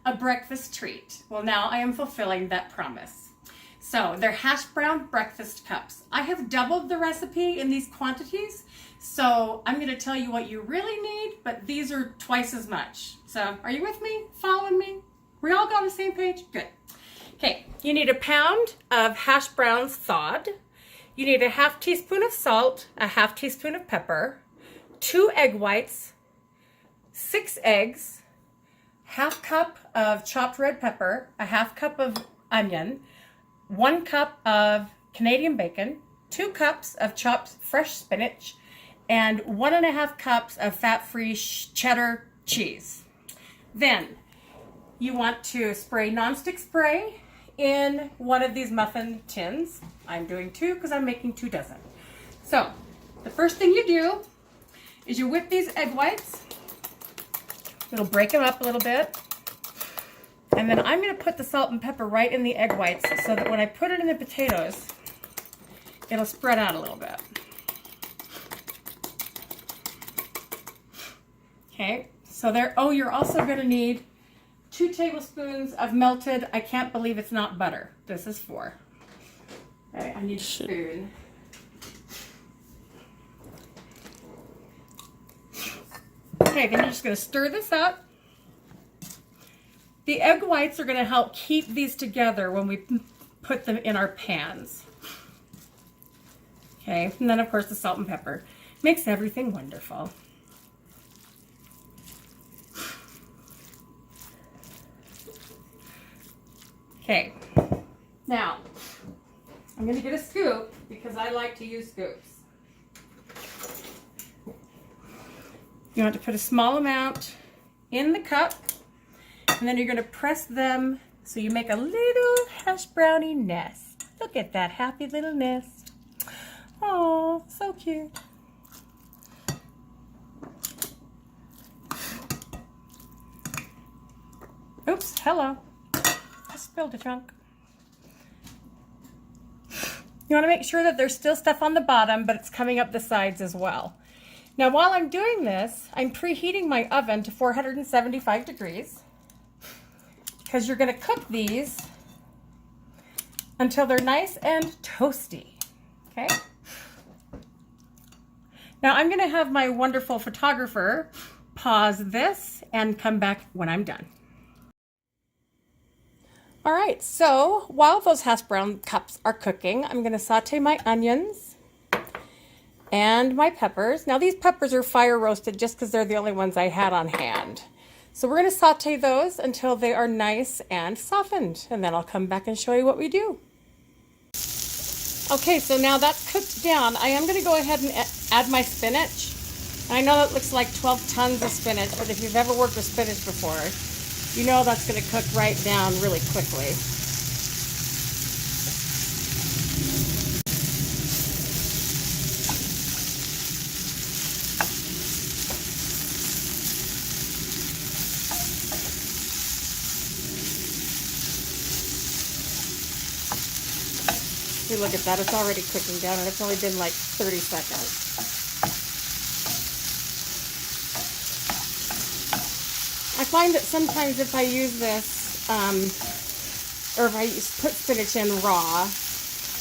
a breakfast treat. Well, now I am fulfilling that promise. So they're hash brown breakfast cups. I have doubled the recipe in these quantities, so I'm going to tell you what you really need, but these are twice as much. So are you with me? Following me? We all got on the same page? Good. Okay, you need a pound of hash browns thawed. You need a half teaspoon of salt, a half teaspoon of pepper, 2 egg whites, 6 eggs, half cup of chopped red pepper, a half cup of onion, 1 cup of Canadian bacon, 2 cups of chopped fresh spinach, and 1.5 cups of fat-free cheddar cheese. Then you want to spray nonstick spray in one of these muffin tins. I'm doing 2 because I'm making 2 dozen. So the first thing you do is you whip these egg whites. It'll break them up a little bit. And then I'm going to put the salt and pepper right in the egg whites so that when I put it in the potatoes, it'll spread out a little bit. Okay, so there, oh, you're also going to need 2 tablespoons of melted, I can't believe it's not butter. This is 4. All right, I need a spoon. Okay, then you're just going to stir this up. The egg whites are going to help keep these together when we put them in our pans. Okay, and then of course the salt and pepper makes everything wonderful. Okay, now I'm going to get a scoop because I like to use scoops. You want to put a small amount in the cup, and then you're going to press them so you make a little hash brownie nest. Look at that happy little nest. Oh, so cute. Oops, hello. I spilled a chunk. You want to make sure that there's still stuff on the bottom, but it's coming up the sides as well. Now, while I'm doing this, I'm preheating my oven to 475 degrees because you're going to cook these until they're nice and toasty. Okay? Now, I'm going to have my wonderful photographer pause this and come back when I'm done. All right, so while those hash brown cups are cooking, I'm going to saute my onions and my peppers. Now these peppers are fire roasted just because they're the only ones I had on hand. So we're going to saute those until they are nice and softened, and then I'll come back and show you what we do. Okay, so now that's cooked down. I am going to go ahead and add my spinach. I know that looks like 12 tons of spinach, but if you've ever worked with spinach before, you know that's going to cook right down really quickly. Look at that, it's already cooking down and it's only been like 30 seconds. I find that sometimes if I use this, or if I put spinach in raw,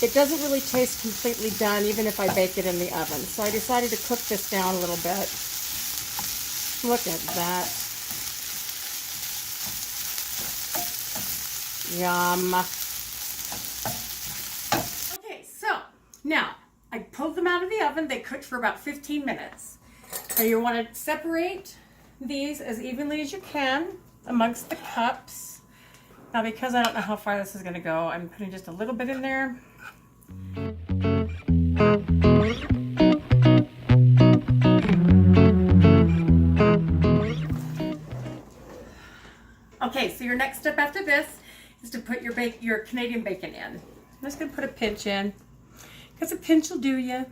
it doesn't really taste completely done even if I bake it in the oven. So I decided to cook this down a little bit. Look at that. Yum. Now, I pulled them out of the oven. They cooked for about 15 minutes. So you want to separate these as evenly as you can amongst the cups. Now, because I don't know how far this is going to go, I'm putting just a little bit in there. Okay, so your next step after this is to put your Canadian bacon in. I'm just going to put a pinch in. Because a pinch will do you.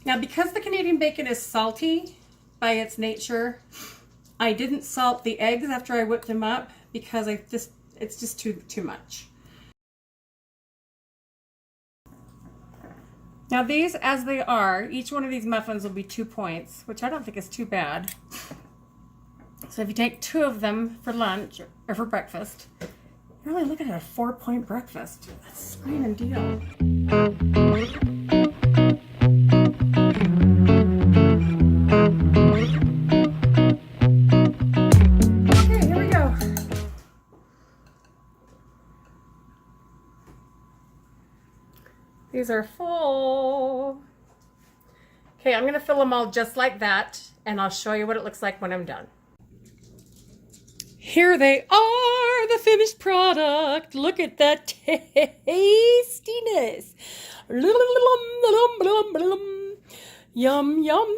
Now, because the Canadian bacon is salty by its nature, I didn't salt the eggs after I whipped them up because it's just too much. Now these, as they are, each one of these muffins will be 2 points, which I don't think is too bad. So if you take 2 of them for lunch or for breakfast, you're really looking at a 4-point breakfast. That's a screaming deal. Okay, here we go. These are full. Okay, I'm gonna fill them all just like that, and I'll show you what it looks like when I'm done. Here they are, the finished product. Look at that tastiness. Yum, yum.